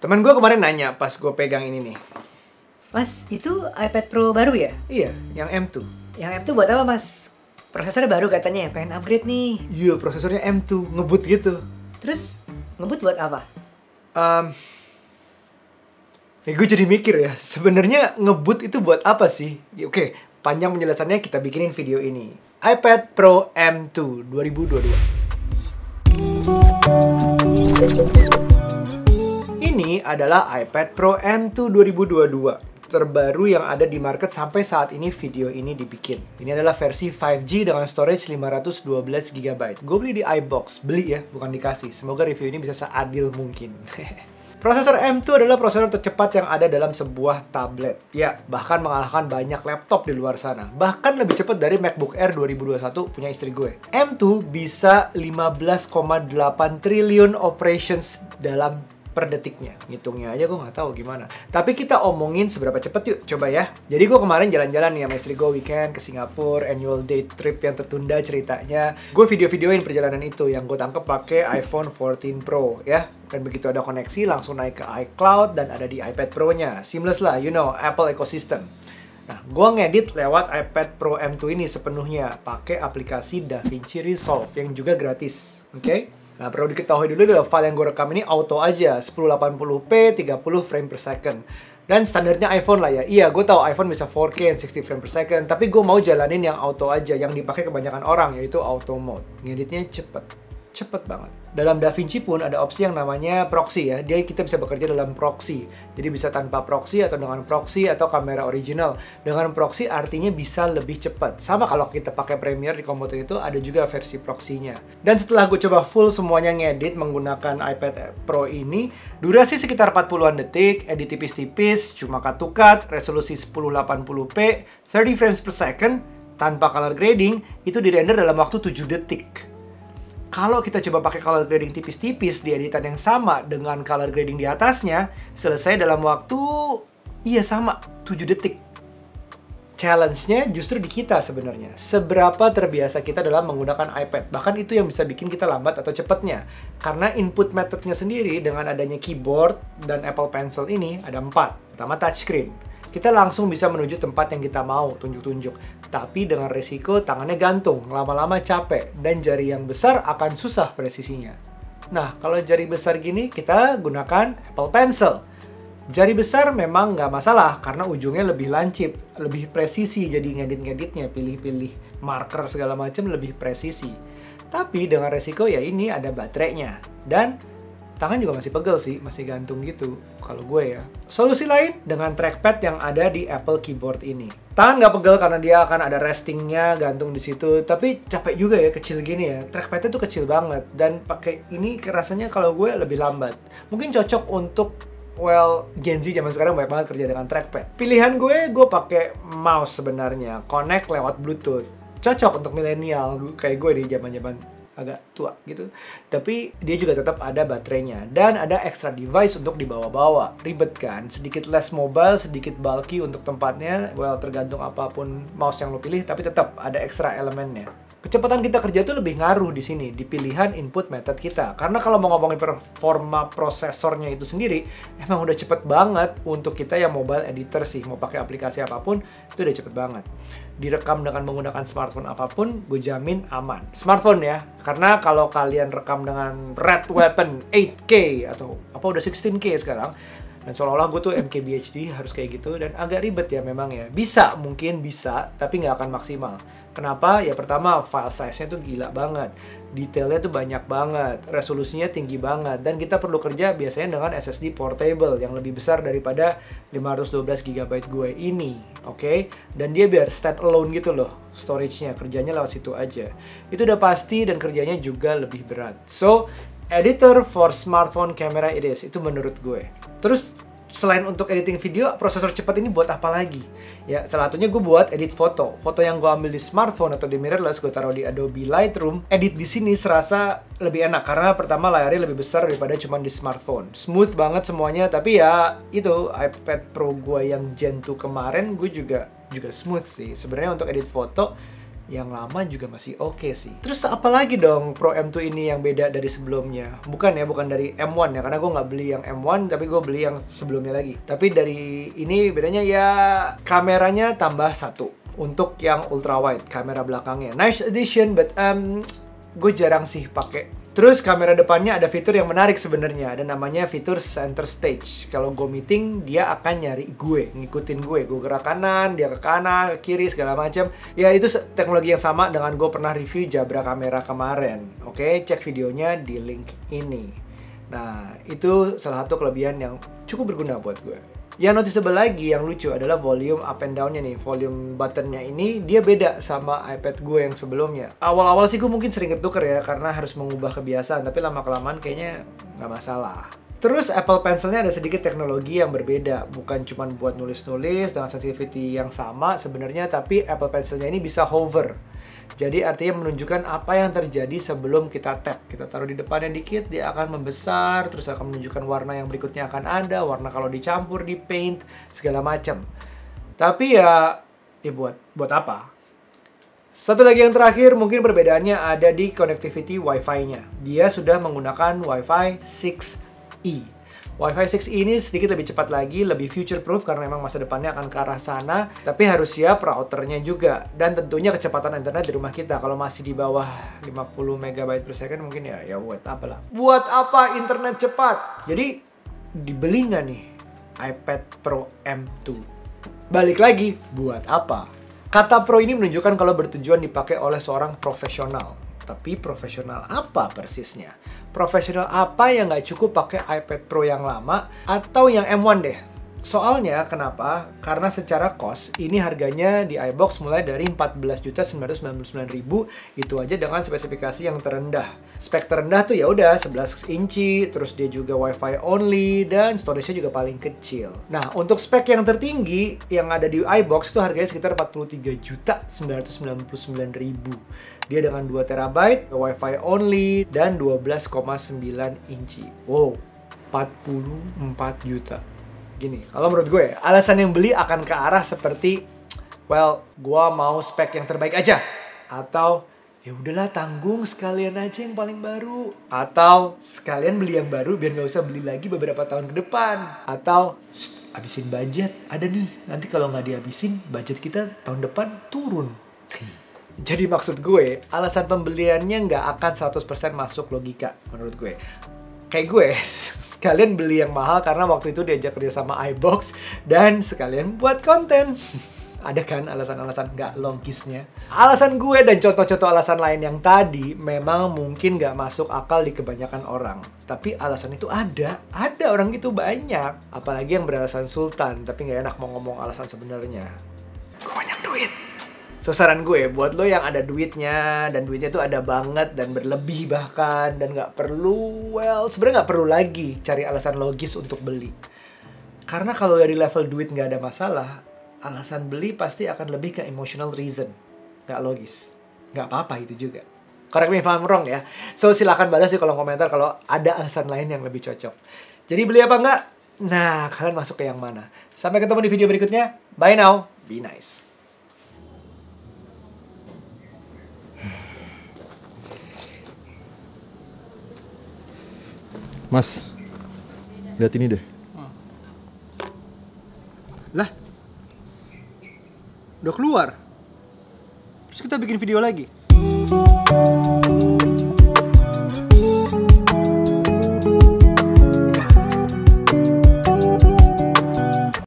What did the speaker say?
Temen gue kemarin nanya pas gue pegang ini nih. Mas, itu iPad Pro baru ya? Iya, yang M2. Yang M2 buat apa, Mas? Prosesornya baru katanya, pengen upgrade nih. Iya, prosesornya M2, ngebut gitu. Terus, ngebut buat apa? Gue jadi mikir ya, sebenarnya ngebut itu buat apa sih? Ya, oke, panjang penjelasannya kita bikinin video ini. iPad Pro M2 2022. Ini adalah iPad Pro M2 2022 terbaru yang ada di market sampai saat ini video ini dibikin. Ini adalah versi 5G dengan storage 512 GB. Gue beli di iBox, beli ya, bukan dikasih. Semoga review ini bisa seadil mungkin. Prosesor M2 adalah prosesor tercepat yang ada dalam sebuah tablet. Ya, bahkan mengalahkan banyak laptop di luar sana. Bahkan lebih cepat dari MacBook Air 2021 punya istri gue. M2 bisa 15,8 triliun operations dalam per detiknya. Ngitungnya aja gue nggak tahu gimana. Tapi kita omongin seberapa cepet yuk, coba ya. Jadi gue kemarin jalan-jalan nih sama istri gue weekend ke Singapura, annual day trip yang tertunda ceritanya. Gue video-videoin perjalanan itu yang gue tangkep pakai iPhone 14 Pro ya. Dan begitu ada koneksi langsung naik ke iCloud dan ada di iPad Pro-nya. Seamless lah, you know, Apple ecosystem. Nah, gue ngedit lewat iPad Pro M2 ini sepenuhnya pakai aplikasi DaVinci Resolve yang juga gratis, oke? Nah, perlu diketahui dulu adalah file yang gue rekam ini auto aja, 1080p, 30 frame per second. Dan standarnya iPhone lah ya. Iya, gue tahu iPhone bisa 4K and 60 frame per second, tapi gue mau jalanin yang auto aja, yang dipakai kebanyakan orang, yaitu auto mode. Ngeditnya cepet banget. Dalam DaVinci pun ada opsi yang namanya proxy ya. Kita bisa bekerja dalam proxy. Jadi bisa tanpa proxy atau dengan proxy atau kamera original. Dengan proxy artinya bisa lebih cepat. Sama kalau kita pakai Premiere di komputer itu ada juga versi proxy-nya. Dan setelah gue coba full semuanya ngedit menggunakan iPad Pro ini, durasi sekitar 40-an detik, edit tipis-tipis, cuma cut-to-cut, resolusi 1080p, 30 frames per second, tanpa color grading, itu dirender dalam waktu 7 detik. Kalau kita coba pakai color grading tipis-tipis di editan yang sama dengan color grading di atasnya, selesai dalam waktu, iya sama, 7 detik. Challenge-nya justru di kita sebenarnya. Seberapa terbiasa kita dalam menggunakan iPad. Bahkan itu yang bisa bikin kita lambat atau cepatnya. Karena input methodnya sendiri dengan adanya keyboard dan Apple Pencil ini ada 4. Pertama touchscreen. Kita langsung bisa menuju tempat yang kita mau, tunjuk-tunjuk. Tapi dengan resiko tangannya gantung, lama-lama capek, dan jari yang besar akan susah presisinya. Nah, kalau jari besar gini, kita gunakan Apple Pencil. Jari besar memang nggak masalah, karena ujungnya lebih lancip, lebih presisi, jadi ngedit-ngeditnya, pilih-pilih marker segala macam lebih presisi. Tapi dengan resiko ya ini ada baterainya. Dan tangan juga masih pegel sih, masih gantung gitu kalau gue ya. Solusi lain dengan trackpad yang ada di Apple Keyboard ini. Tangan nggak pegel karena dia akan ada restingnya gantung di situ. Tapi capek juga ya, kecil gini ya. Trackpadnya tuh kecil banget dan pakai ini rasanya kalau gue lebih lambat. Mungkin cocok untuk Gen Z zaman sekarang banyak banget kerja dengan trackpad. Pilihan gue pakai mouse sebenarnya, connect lewat Bluetooth. Cocok untuk milenial kayak gue di zaman-zaman agak tua gitu. Tapi dia juga tetap ada baterainya. Dan ada extra device untuk dibawa-bawa. Ribet kan? Sedikit less mobile, sedikit bulky untuk tempatnya. Tergantung apapun mouse yang lo pilih, tapi tetap ada extra elemennya. Kecepatan kita kerja tuh lebih ngaruh di sini, di pilihan input method kita. Karena kalau mau ngomongin performa prosesornya itu sendiri, emang udah cepet banget untuk kita yang mobile editor sih. Mau pakai aplikasi apapun, itu udah cepet banget. Direkam dengan menggunakan smartphone apapun, gue jamin aman. Smartphone ya, karena kalau kalian rekam dengan Red Weapon 8K atau apa udah 16K sekarang, dan seolah-olah gue tuh MKBHD harus kayak gitu, dan agak ribet ya memang ya. Bisa, mungkin bisa, tapi nggak akan maksimal. Kenapa? Ya pertama, file size-nya tuh gila banget. Detailnya tuh banyak banget, resolusinya tinggi banget, dan kita perlu kerja biasanya dengan SSD portable yang lebih besar daripada 512 GB gue ini, oke? Dan dia biar stand alone gitu loh, storage-nya, kerjanya lewat situ aja. Itu udah pasti dan kerjanya juga lebih berat. So, editor for smartphone camera it is, itu menurut gue. Terus selain untuk editing video, prosesor cepat ini buat apa lagi? Ya, salah satunya gue buat edit foto. Foto yang gue ambil di smartphone atau di mirrorless, gue taruh di Adobe Lightroom. Edit di sini serasa lebih enak karena pertama layarnya lebih besar daripada cuma di smartphone. Smooth banget semuanya, tapi ya itu iPad Pro gue yang Gen 2 kemarin gue juga smooth sih. Sebenarnya untuk edit foto Yang lama juga masih oke sih. Terus apalagi dong Pro M2 ini yang beda dari sebelumnya? Bukan dari M1 ya, karena gue nggak beli yang M1, tapi gue beli yang sebelumnya lagi. Tapi dari ini bedanya ya kameranya tambah satu. Untuk yang ultra wide, kamera belakangnya nice addition, but gue jarang sih pakai. Terus kamera depannya ada fitur yang menarik sebenarnya, ada namanya fitur center stage. Kalau gue meeting, dia akan nyari gue, ngikutin gue gerak kanan, dia ke kanan, ke kiri, segala macam. Ya itu teknologi yang sama dengan gue pernah review Jabra kamera kemarin. Oke, cek videonya di link ini. Nah, itu salah satu kelebihan yang cukup berguna buat gue. Yang noticeable lagi, yang lucu adalah volume up and down-nya nih. Volume button-nya ini, dia beda sama iPad gue yang sebelumnya. Awal-awal sih gue mungkin sering ketuker ya, karena harus mengubah kebiasaan. Tapi lama-kelamaan kayaknya nggak masalah. Terus Apple Pencil-nya ada sedikit teknologi yang berbeda. Bukan cuma buat nulis-nulis dengan sensitivity yang sama sebenarnya, tapi Apple Pencil-nya ini bisa hover. Jadi artinya menunjukkan apa yang terjadi sebelum kita tap. Kita taruh di depannya dikit, dia akan membesar, terus akan menunjukkan warna yang berikutnya akan ada, warna kalau dicampur, di paint, segala macam. Tapi ya buat apa? Satu lagi yang terakhir, mungkin perbedaannya ada di connectivity Wi-Fi-nya. Dia sudah menggunakan Wi-Fi 6E. Wi-Fi 6E ini sedikit lebih cepat lagi, lebih future proof karena memang masa depannya akan ke arah sana. Tapi harus siap routernya juga. Dan tentunya kecepatan internet di rumah kita. Kalau masih di bawah 50 MB per second mungkin ya buat apa lah. Buat apa internet cepat? Jadi dibeli nggak nih iPad Pro M2? Balik lagi, buat apa? Kata pro ini menunjukkan kalau bertujuan dipakai oleh seorang profesional. Tapi profesional apa persisnya? Profesional apa yang nggak cukup pakai iPad Pro yang lama atau yang M1 deh? Soalnya kenapa? Karena secara cost ini harganya di iBox mulai dari 14.999.000, itu aja dengan spesifikasi yang terendah. Spek terendah tuh ya udah 11 inci, terus dia juga Wi-Fi only dan storage-nya juga paling kecil. Nah, untuk spek yang tertinggi yang ada di iBox itu harganya sekitar 43.999.000. Dia dengan 2 TB, Wi-Fi only dan 12,9 inci. Wow, 44 juta. Gini, kalau menurut gue, alasan yang beli akan ke arah seperti, well, gue mau spek yang terbaik aja. Atau, ya udahlah tanggung sekalian aja yang paling baru. Atau, sekalian beli yang baru biar nggak usah beli lagi beberapa tahun ke depan. Atau, habisin budget, ada nih. Nanti kalau nggak dihabisin, budget kita tahun depan turun. Jadi maksud gue, alasan pembeliannya nggak akan 100% masuk logika menurut gue. Kayak gue, sekalian beli yang mahal karena waktu itu diajak kerja sama iBox dan sekalian buat konten. Ada kan alasan-alasan nggak logisnya? Alasan gue dan contoh-contoh alasan lain yang tadi memang mungkin nggak masuk akal di kebanyakan orang. Tapi alasan itu ada orang gitu banyak. Apalagi yang beralasan sultan, tapi nggak enak mau ngomong alasan sebenarnya. Gue banyak duit. So, saran gue buat lo yang ada duitnya dan duitnya tuh ada banget dan berlebih bahkan dan nggak perlu, sebenarnya nggak perlu lagi cari alasan logis untuk beli. Karena kalau dari level duit nggak ada masalah, alasan beli pasti akan lebih ke emotional reason, nggak logis. Nggak apa-apa itu juga. Correct me if I'm wrong ya. So silahkan balas di kolom komentar kalau ada alasan lain yang lebih cocok. Jadi beli apa nggak? Nah, kalian masuk ke yang mana? Sampai ketemu di video berikutnya. Bye now. Be nice. Mas, lihat ini deh. Lah, udah keluar. Terus kita bikin video lagi.